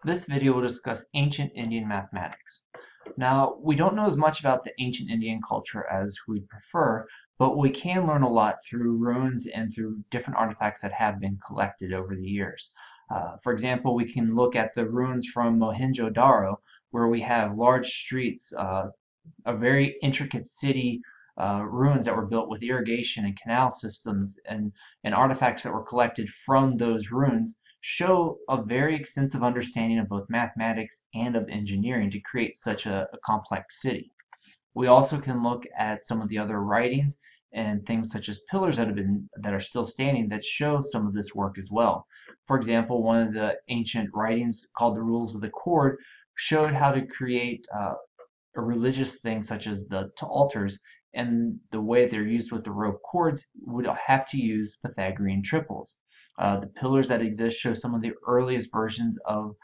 This video will discuss ancient Indian mathematics. Now, we don't know as much about the ancient Indian culture as we'd prefer, but we can learn a lot through ruins and through different artifacts that have been collected over the years. For example, we can look at the ruins from Mohenjo-Daro, where we have large streets, a very intricate city, ruins that were built with irrigation and canal systems, and artifacts that were collected from those ruins show a very extensive understanding of both mathematics and of engineering to create such a complex city. We also can look at some of the other writings and things such as pillars that are still standing that show some of this work as well. For example, one of the ancient writings called the Rules of the Chord showed how to create a religious thing such as the altars, and the way they're used with the rope chords would have to use Pythagorean triples. The pillars that exist show some of the earliest versions of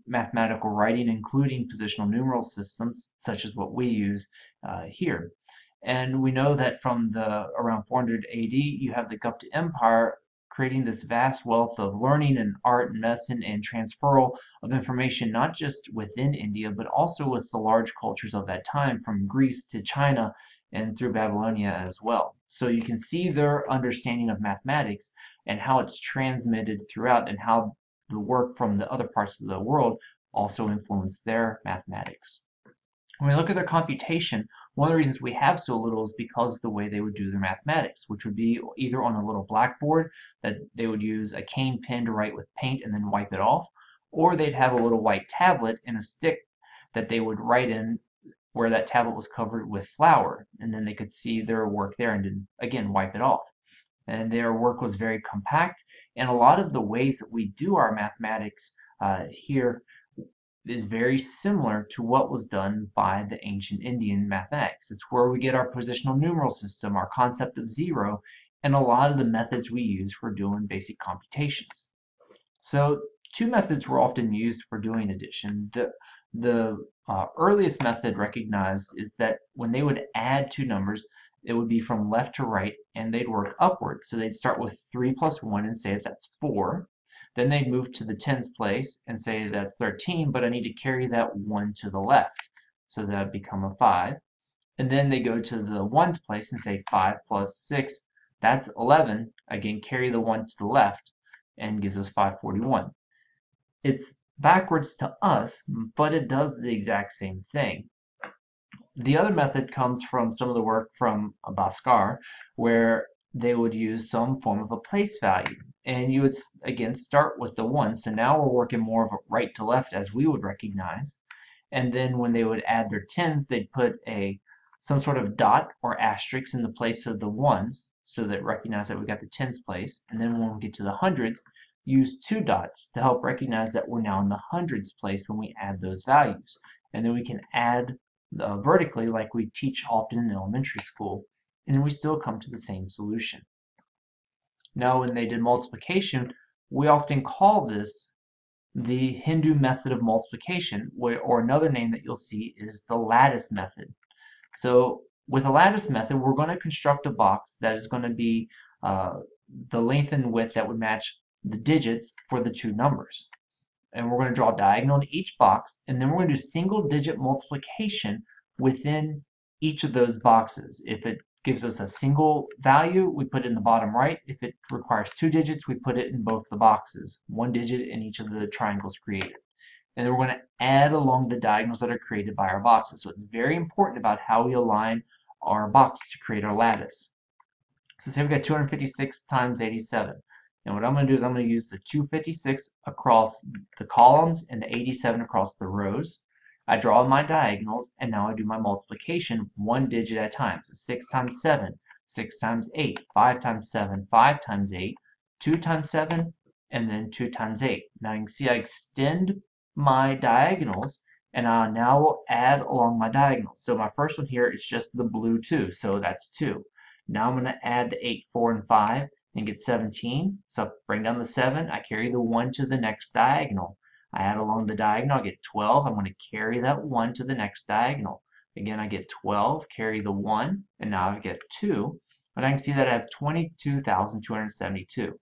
mathematical writing, including positional numeral systems, such as what we use here. And we know that from around 400 AD, you have the Gupta Empire creating this vast wealth of learning and art and medicine and transferal of information, not just within India, but also with the large cultures of that time, from Greece to China and through Babylonia as well. So you can see their understanding of mathematics and how it's transmitted throughout, and how the work from the other parts of the world also influenced their mathematics. When we look at their computation, one of the reasons we have so little is because of the way they would do their mathematics, which would be either on a little blackboard that they would use a cane pen to write with paint and then wipe it off, or they'd have a little white tablet and a stick that they would write in, where that tablet was covered with flour, and then they could see their work there and then again wipe it off. And their work was very compact, and a lot of the ways that we do our mathematics here is very similar to what was done by the ancient Indian mathematics. It's where we get our positional numeral system, our concept of zero, and a lot of the methods we use for doing basic computations. So two methods were often used for doing addition. The earliest method recognized is that when they would add two numbers, it would be from left to right, and they'd work upward. So they'd start with 3 plus 1 and say that's 4. Then they'd move to the tens place and say that's 13, but I need to carry that 1 to the left. So that would become a 5. And then they go to the ones place and say 5 plus 6, that's 11. Again, carry the 1 to the left and gives us 541. It's backwards to us, but it does the exact same thing. The other method comes from some of the work from Bhaskar, where they would use some form of a place value. And you would, again, start with the 1. So now we're working more of a right to left as we would recognize. And then when they would add their tens, they'd put some sort of dot or asterisk in the place of the 1s, so that recognize that we got the tens place. And then when we get to the hundreds, use 2 dots to help recognize that we're now in the hundreds place when we add those values. And then we can add vertically like we teach often in elementary school, and then we still come to the same solution. Now when they did multiplication, we often call this the Hindu method of multiplication, or another name that you'll see is the lattice method. So with a lattice method, we're going to construct a box that is going to be the length and width that would match the digits for the two numbers. And we're going to draw a diagonal in each box, and then we're going to do single digit multiplication within each of those boxes. If it gives us a single value, we put it in the bottom right. If it requires 2 digits, we put it in both the boxes, 1 digit in each of the triangles created. And then we're going to add along the diagonals that are created by our boxes. So it's very important about how we align our box to create our lattice. So say we got 256 times 87. And what I'm going to do is I'm going to use the 256 across the columns and the 87 across the rows. I draw my diagonals, and now I do my multiplication 1 digit at a time. So 6 times 7, 6 times 8, 5 times 7, 5 times 8, 2 times 7, and then 2 times 8. Now you can see I extend my diagonals, and I now will add along my diagonals. So my first one here is just the blue 2, so that's 2. Now I'm going to add the 8, 4, and 5. And get 17. So bring down the 7. I carry the 1 to the next diagonal. I add along the diagonal. I get 12. I'm going to carry that 1 to the next diagonal. Again, I get 12. Carry the 1. And now I get 2. And I can see that I have 22,272.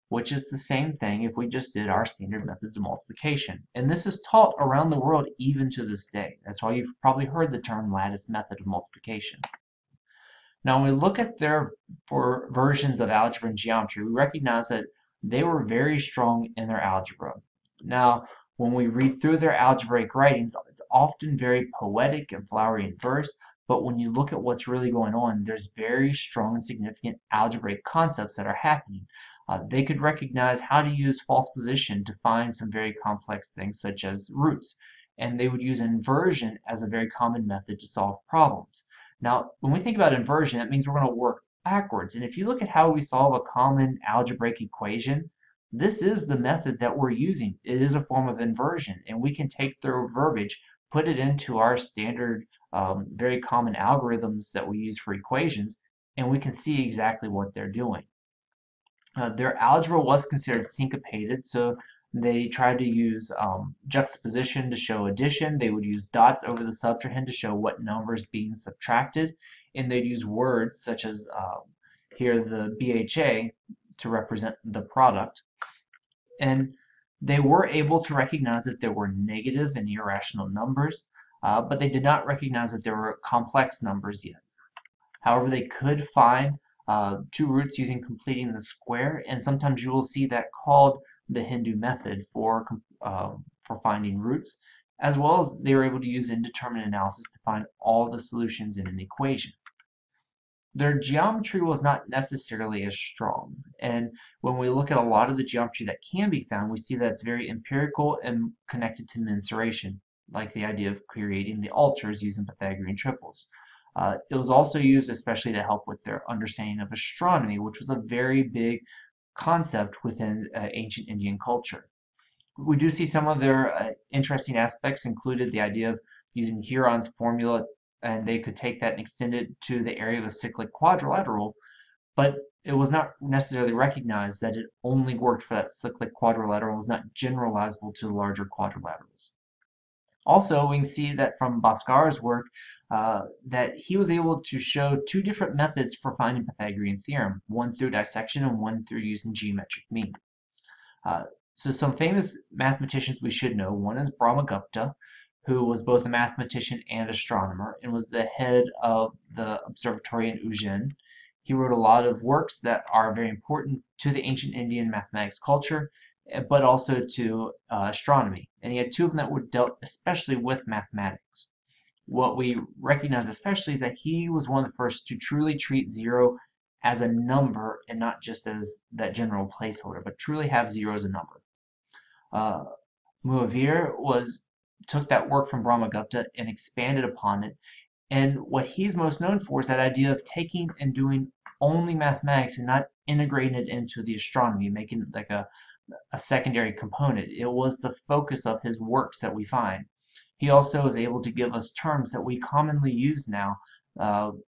which is the same thing if we just did our standard methods of multiplication. And this is taught around the world even to this day. That's why you've probably heard the term lattice method of multiplication. Now, when we look at their versions of algebra and geometry, we recognize that they were very strong in their algebra. Now, when we read through their algebraic writings, it's often very poetic and flowery in verse, but when you look at what's really going on, there's very strong and significant algebraic concepts that are happening. They could recognize how to use false position to find some very complex things such as roots, and they would use inversion as a very common method to solve problems. Now, when we think about inversion, that means we're going to work backwards. And if you look at how we solve a common algebraic equation, this is the method that we're using. It is a form of inversion, and we can take their verbiage, put it into our standard, very common algorithms that we use for equations, and we can see exactly what they're doing. Their algebra was considered syncopated, so they tried to use juxtaposition to show addition. They would use dots over the subtrahend to show what number is being subtracted, and they'd use words such as here the BHA to represent the product. And they were able to recognize that there were negative and irrational numbers, but they did not recognize that there were complex numbers yet. However, they could find two roots using completing the square, and sometimes you will see that called the Hindu method for finding roots, as well as they were able to use indeterminate analysis to find all the solutions in an equation. Their geometry was not necessarily as strong, and when we look at a lot of the geometry that can be found, we see that it's very empirical and connected to mensuration, like the idea of creating the altars using Pythagorean triples. It was also used especially to help with their understanding of astronomy, which was a very big concept within ancient Indian culture. We do see some of their interesting aspects included the idea of using Heron's formula, and they could take that and extend it to the area of a cyclic quadrilateral, but it was not necessarily recognized that it only worked for that cyclic quadrilateral. It was not generalizable to larger quadrilaterals. Also, we can see that from Bhaskar's work that he was able to show two different methods for finding Pythagorean theorem, one through dissection and one through using geometric mean. So some famous mathematicians we should know, one is Brahmagupta, who was both a mathematician and astronomer and was the head of the observatory in Ujjain. He wrote a lot of works that are very important to the ancient Indian mathematics culture, but also to astronomy. And he had two of them that were dealt especially with mathematics. What we recognize especially is that he was one of the first to truly treat zero as a number and not just as that general placeholder, but truly have zero as a number. Muavir took that work from Brahmagupta and expanded upon it. And what he's most known for is that idea of taking and doing only mathematics and not integrating it into the astronomy, making it like a secondary component. It was the focus of his works that we find. He also was able to give us terms that we commonly use now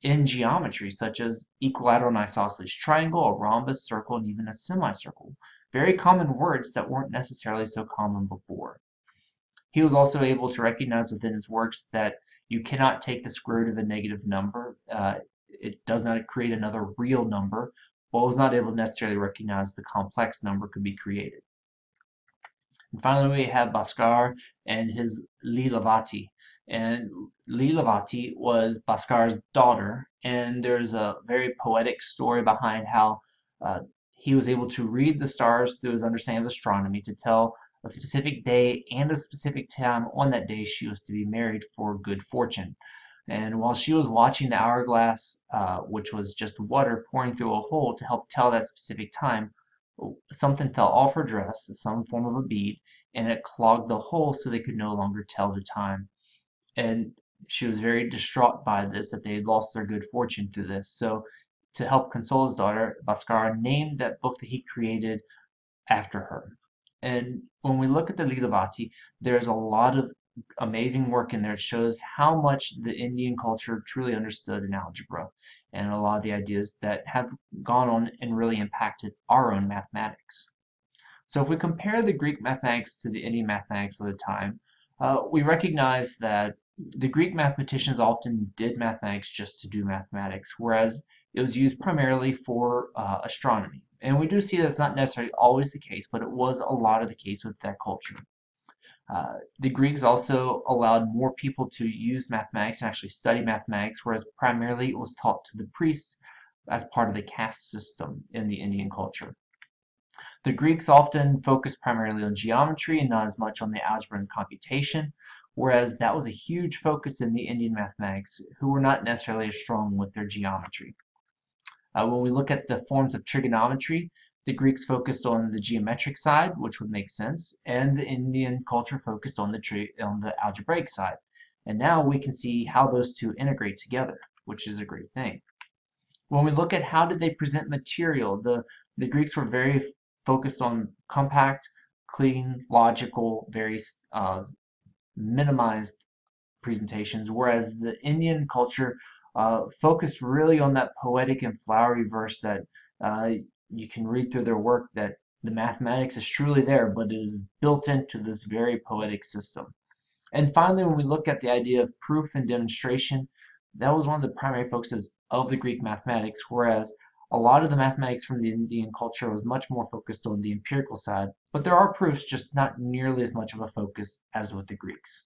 in geometry, such as equilateral and isosceles triangle, a rhombus, circle, and even a semicircle. Very common words that weren't necessarily so common before. He was also able to recognize within his works that you cannot take the square root of a negative number. It does not create another real number, but was not able to necessarily recognize the complex number could be created. And finally, we have Bhaskar and his Lilavati. And Lilavati was Bhaskar's daughter, and there's a very poetic story behind how he was able to read the stars through his understanding of astronomy to tell a specific day and a specific time on that day she was to be married for good fortune. And while she was watching the hourglass, which was just water pouring through a hole to help tell that specific time, something fell off her dress, some form of a bead, and it clogged the hole so they could no longer tell the time. And she was very distraught by this, that they had lost their good fortune through this. So to help console his daughter, Bhaskar named that book that he created after her. And when we look at the Lilavati, there's a lot of amazing work in there. It shows how much the Indian culture truly understood in algebra and a lot of the ideas that have gone on and really impacted our own mathematics. So if we compare the Greek mathematics to the Indian mathematics of the time, we recognize that the Greek mathematicians often did mathematics just to do mathematics, whereas it was used primarily for astronomy. And we do see that's not necessarily always the case, but it was a lot of the case with that culture. The Greeks also allowed more people to use mathematics and actually study mathematics, whereas primarily it was taught to the priests as part of the caste system in the Indian culture. The Greeks often focused primarily on geometry and not as much on the algebra and computation, whereas that was a huge focus in the Indian mathematics, who were not necessarily as strong with their geometry. When we look at the forms of trigonometry, the Greeks focused on the geometric side, which would make sense, and the Indian culture focused on the algebraic side. And now we can see how those two integrate together, which is a great thing. When we look at how did they present material, the Greeks were very focused on compact, clean, logical, very minimized presentations, whereas the Indian culture focused really on that poetic and flowery verse that you can read through their work, that the mathematics is truly there, but it is built into this very poetic system. And finally, when we look at the idea of proof and demonstration, that was one of the primary focuses of the Greek mathematics, whereas a lot of the mathematics from the Indian culture was much more focused on the empirical side, but there are proofs, just not nearly as much of a focus as with the Greeks.